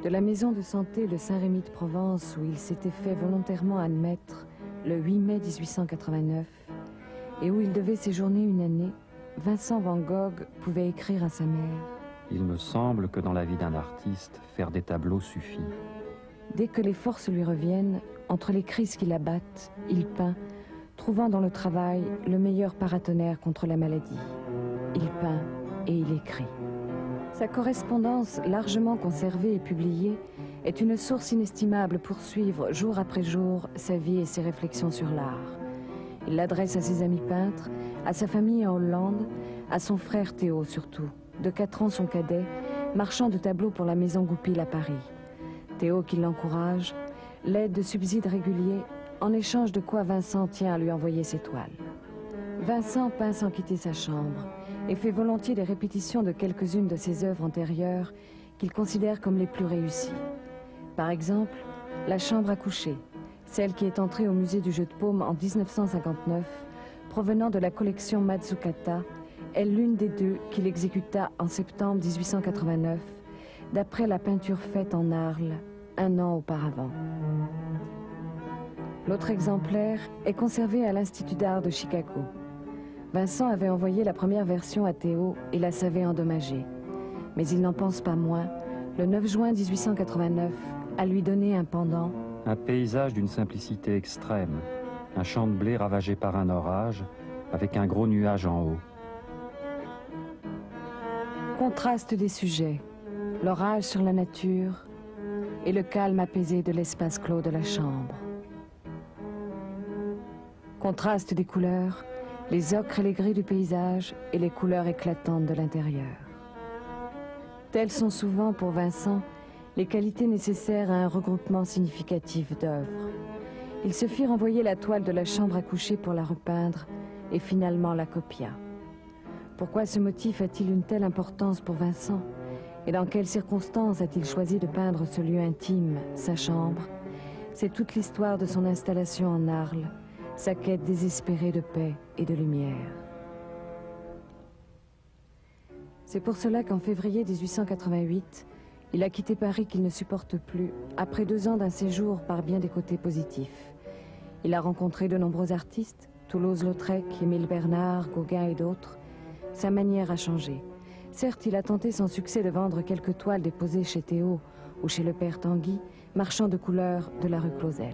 De la maison de santé de Saint-Rémy de Provence, où il s'était fait volontairement admettre le 8 mai 1889, et où il devait séjourner une année, Vincent Van Gogh pouvait écrire à sa mère. Il me semble que dans la vie d'un artiste, faire des tableaux suffit. Dès que les forces lui reviennent, entre les crises qui l'abattent, il peint, trouvant dans le travail le meilleur paratonnerre contre la maladie. Il peint et il écrit. Sa correspondance, largement conservée et publiée, est une source inestimable pour suivre jour après jour sa vie et ses réflexions sur l'art. Il l'adresse à ses amis peintres, à sa famille en Hollande, à son frère Théo surtout, de 4 ans son cadet, marchand de tableaux pour la maison Goupil à Paris. Théo, qui l'encourage, l'aide de subsides réguliers, en échange de quoi Vincent tient à lui envoyer ses toiles. Vincent peint sans quitter sa chambre et fait volontiers des répétitions de quelques-unes de ses œuvres antérieures qu'il considère comme les plus réussies. Par exemple, La chambre à coucher, celle qui est entrée au musée du jeu de paume en 1959, provenant de la collection Mazzucata, est l'une des deux qu'il exécuta en septembre 1889, d'après la peinture faite en Arles, un an auparavant. L'autre exemplaire est conservé à l'Institut d'art de Chicago. Vincent avait envoyé la première version à Théo et la savait endommagée. Mais il n'en pense pas moins, le 9 juin 1889, à lui donner un pendant. Un paysage d'une simplicité extrême, un champ de blé ravagé par un orage, avec un gros nuage en haut. Contraste des sujets, l'orage sur la nature et le calme apaisé de l'espace clos de la chambre. Contraste des couleurs, les ocres et les gris du paysage et les couleurs éclatantes de l'intérieur. Telles sont souvent pour Vincent les qualités nécessaires à un regroupement significatif d'œuvres. Il se fit renvoyer la toile de la chambre à coucher pour la repeindre et finalement la copia. Pourquoi ce motif a-t-il une telle importance pour Vincent? Et dans quelles circonstances a-t-il choisi de peindre ce lieu intime, sa chambre? C'est toute l'histoire de son installation en Arles, sa quête désespérée de paix et de lumière. C'est pour cela qu'en février 1888, il a quitté Paris qu'il ne supporte plus, après 2 ans d'un séjour par bien des côtés positifs. Il a rencontré de nombreux artistes, Toulouse-Lautrec, Émile Bernard, Gauguin et d'autres. Sa manière a changé. Certes, il a tenté sans succès de vendre quelques toiles déposées chez Théo ou chez le père Tanguy, marchand de couleurs de la rue Clausel.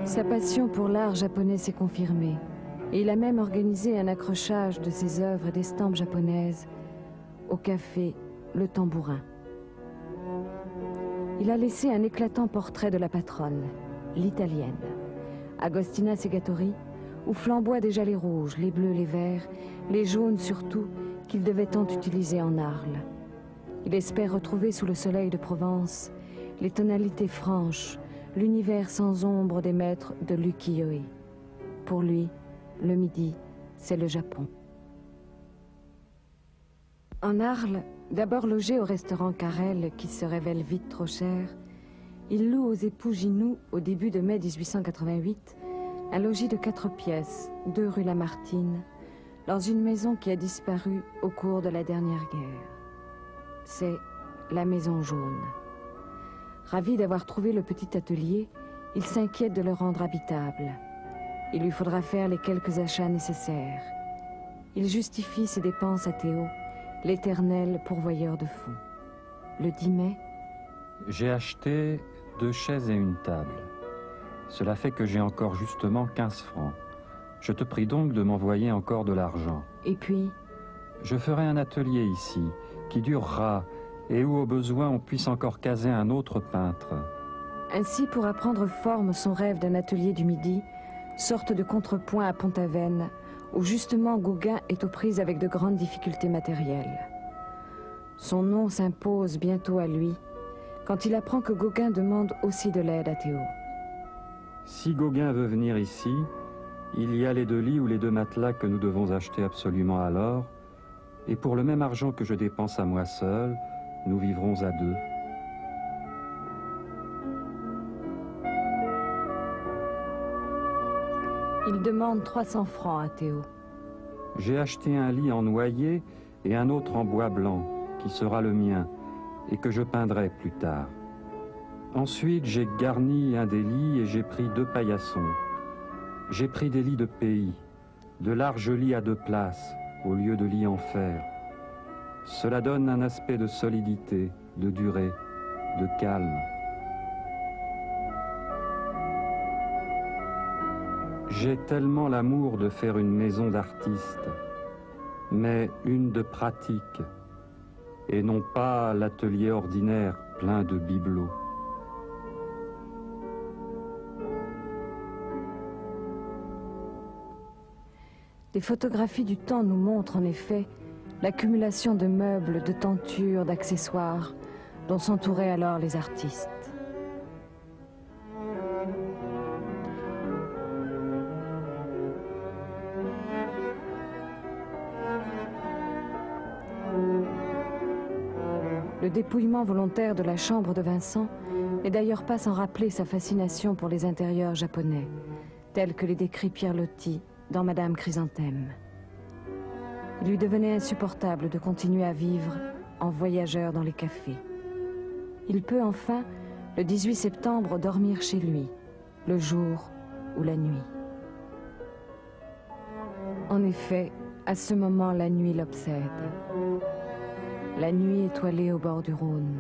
Sa passion pour l'art japonais s'est confirmée, et il a même organisé un accrochage de ses œuvres et d'estampes japonaises au café Le Tambourin. Il a laissé un éclatant portrait de la patronne, l'italienne, Agostina Segatori, où flamboient déjà les rouges, les bleus, les verts, les jaunes surtout, qu'il devait tant utiliser en Arles. Il espère retrouver sous le soleil de Provence les tonalités franches, l'univers sans ombre des maîtres de l'ukiyo-e. Pour lui, le Midi, c'est le Japon. En Arles, d'abord logé au restaurant Carrel, qui se révèle vite trop cher, il loue aux époux Ginoux, au début de mai 1888, un logis de 4 pièces, 2 rue Lamartine, dans une maison qui a disparu au cours de la dernière guerre. C'est la Maison Jaune. Ravi d'avoir trouvé le petit atelier, il s'inquiète de le rendre habitable. Il lui faudra faire les quelques achats nécessaires. Il justifie ses dépenses à Théo, l'éternel pourvoyeur de fonds. Le 10 mai, j'ai acheté 2 chaises et une table. Cela fait que j'ai encore justement 15 francs. Je te prie donc de m'envoyer encore de l'argent. Et puis, je ferai un atelier ici, qui durera, et où au besoin on puisse encore caser un autre peintre. Ainsi pourra prendre forme son rêve d'un atelier du Midi, sorte de contrepoint à Pont-Aven, où justement Gauguin est aux prises avec de grandes difficultés matérielles. Son nom s'impose bientôt à lui, quand il apprend que Gauguin demande aussi de l'aide à Théo. Si Gauguin veut venir ici, il y a les 2 lits ou les 2 matelas que nous devons acheter absolument alors, et pour le même argent que je dépense à moi seul, nous vivrons à 2. Il demande 300 francs à Théo. J'ai acheté un lit en noyer et un autre en bois blanc, qui sera le mien, et que je peindrai plus tard. Ensuite, j'ai garni un des lits et j'ai pris 2 paillassons. J'ai pris des lits de pays, de larges lits à 2 places, au lieu de lits en fer. Cela donne un aspect de solidité, de durée, de calme. J'ai tellement l'amour de faire une maison d'artiste, mais une de pratique, et non pas l'atelier ordinaire plein de bibelots. Les photographies du temps nous montrent en effet l'accumulation de meubles, de tentures, d'accessoires dont s'entouraient alors les artistes. Le dépouillement volontaire de la chambre de Vincent n'est d'ailleurs pas sans rappeler sa fascination pour les intérieurs japonais, tels que les décrit Pierre Loti dans Madame Chrysanthème. Il lui devenait insupportable de continuer à vivre en voyageur dans les cafés. Il peut enfin, le 18 septembre, dormir chez lui, le jour ou la nuit. En effet, à ce moment, la nuit l'obsède. La nuit étoilée au bord du Rhône.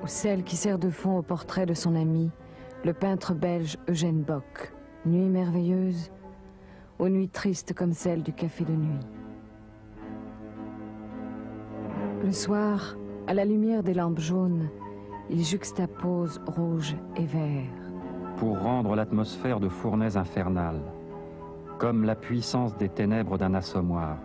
Ou celle qui sert de fond au portrait de son ami, le peintre belge Eugène Bock. Nuit merveilleuse, aux nuits tristes comme celle du café de nuit. Le soir, à la lumière des lampes jaunes, il juxtapose rouge et vert. Pour rendre l'atmosphère de fournaise infernale, comme la puissance des ténèbres d'un assommoir.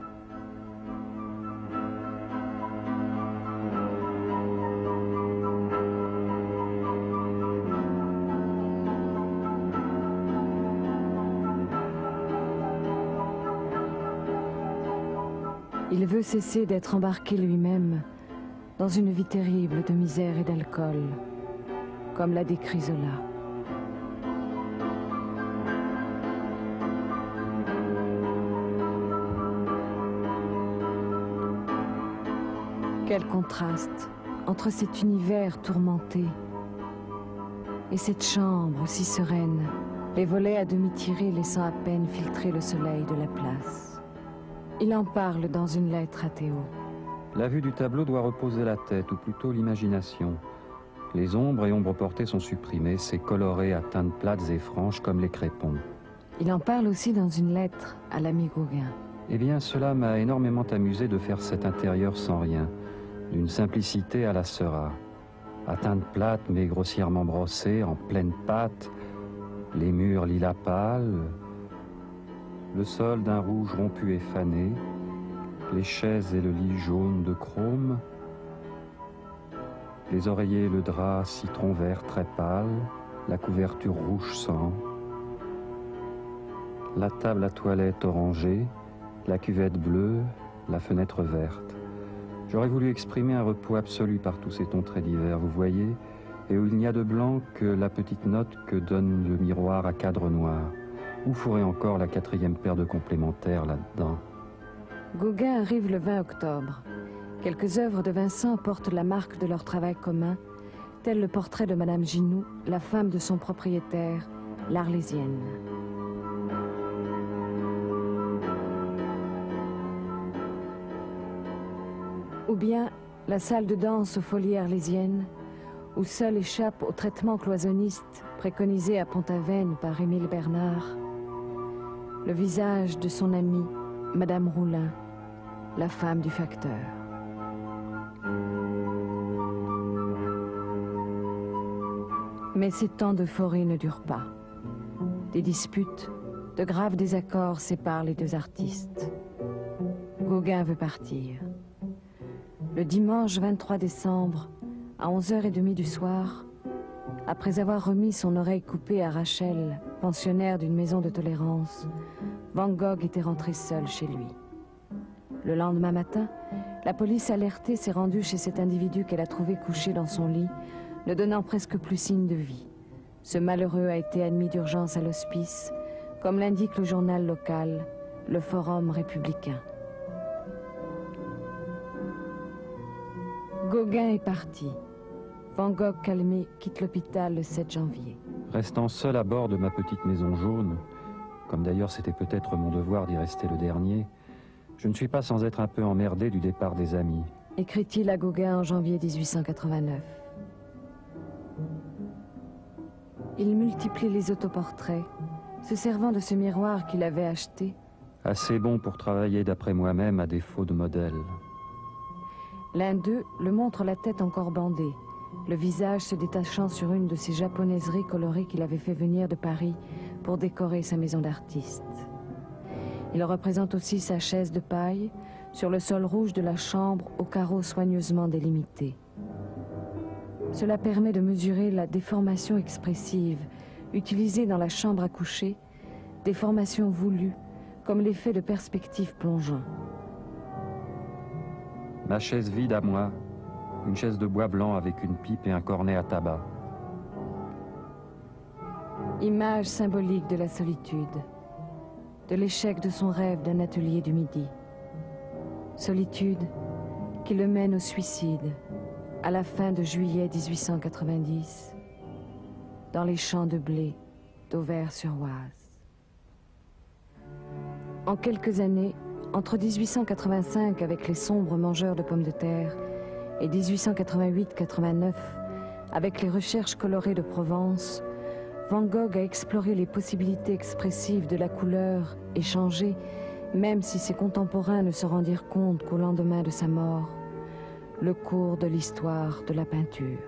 Il veut cesser d'être embarqué lui-même dans une vie terrible de misère et d'alcool, comme l'a décrit Zola. Quel contraste entre cet univers tourmenté et cette chambre si sereine, les volets à demi tirés laissant à peine filtrer le soleil de la place. Il en parle dans une lettre à Théo. La vue du tableau doit reposer la tête, ou plutôt l'imagination. Les ombres et ombres portées sont supprimées, c'est coloré à teintes plates et franches comme les crépons. Il en parle aussi dans une lettre à l'ami Gauguin. Eh bien, cela m'a énormément amusé de faire cet intérieur sans rien, d'une simplicité à la Seurat. À teintes plates mais grossièrement brossées, en pleine pâte, les murs lilas pâles, le sol d'un rouge rompu et fané, les chaises et le lit jaune de chrome, les oreillers et le drap citron vert très pâle, la couverture rouge sang, la table à toilette orangée, la cuvette bleue, la fenêtre verte. J'aurais voulu exprimer un repos absolu par tous ces tons très divers, vous voyez, et où il n'y a de blanc que la petite note que donne le miroir à cadre noir. Où ferait encore la 4e paire de complémentaires là-dedans? Gauguin arrive le 20 octobre. Quelques œuvres de Vincent portent la marque de leur travail commun, tel le portrait de Madame Ginoux, la femme de son propriétaire, l'Arlésienne. Ou bien la salle de danse aux Folies Arlésiennes, où seul échappe au traitement cloisonniste préconisé à Pont-Aven par Émile Bernard, le visage de son amie, Madame Roulin, la femme du facteur. Mais ces temps d'euphorie ne durent pas. Des disputes, de graves désaccords séparent les deux artistes. Gauguin veut partir. Le dimanche 23 décembre, à 11h30 du soir, après avoir remis son oreille coupée à Rachel, pensionnaire d'une maison de tolérance, Van Gogh était rentré seul chez lui. Le lendemain matin, La police alertée s'est rendue chez cet individu qu'elle a trouvé couché dans son lit, ne donnant presque plus signe de vie. Ce malheureux a été admis d'urgence à l'hospice, comme l'indique le journal local, le Forum républicain. Gauguin est parti. Van Gogh calmé quitte l'hôpital le 7 janvier. Restant seul à bord de ma petite maison jaune, comme d'ailleurs c'était peut-être mon devoir d'y rester le dernier, je ne suis pas sans être un peu emmerdé du départ des amis. Écrit-il à Gauguin en janvier 1889. Il multiplie les autoportraits, se servant de ce miroir qu'il avait acheté. Assez bon pour travailler d'après moi-même à défaut de modèle. L'un d'eux le montre la tête encore bandée, le visage se détachant sur une de ces japonaiseries colorées qu'il avait fait venir de Paris pour décorer sa maison d'artiste. Il représente aussi sa chaise de paille sur le sol rouge de la chambre aux carreaux soigneusement délimités. Cela permet de mesurer la déformation expressive utilisée dans la chambre à coucher, déformation voulue comme l'effet de perspective plongeant. Ma chaise vide à moi, une chaise de bois blanc avec une pipe et un cornet à tabac. Image symbolique de la solitude, de l'échec de son rêve d'un atelier du Midi. Solitude qui le mène au suicide à la fin de juillet 1890, dans les champs de blé d'Auvers-sur-Oise. En quelques années, entre 1885 avec les sombres mangeurs de pommes de terre et 1888-89 avec les recherches colorées de Provence, Van Gogh a exploré les possibilités expressives de la couleur et changé, même si ses contemporains ne se rendirent compte qu'au lendemain de sa mort, le cours de l'histoire de la peinture.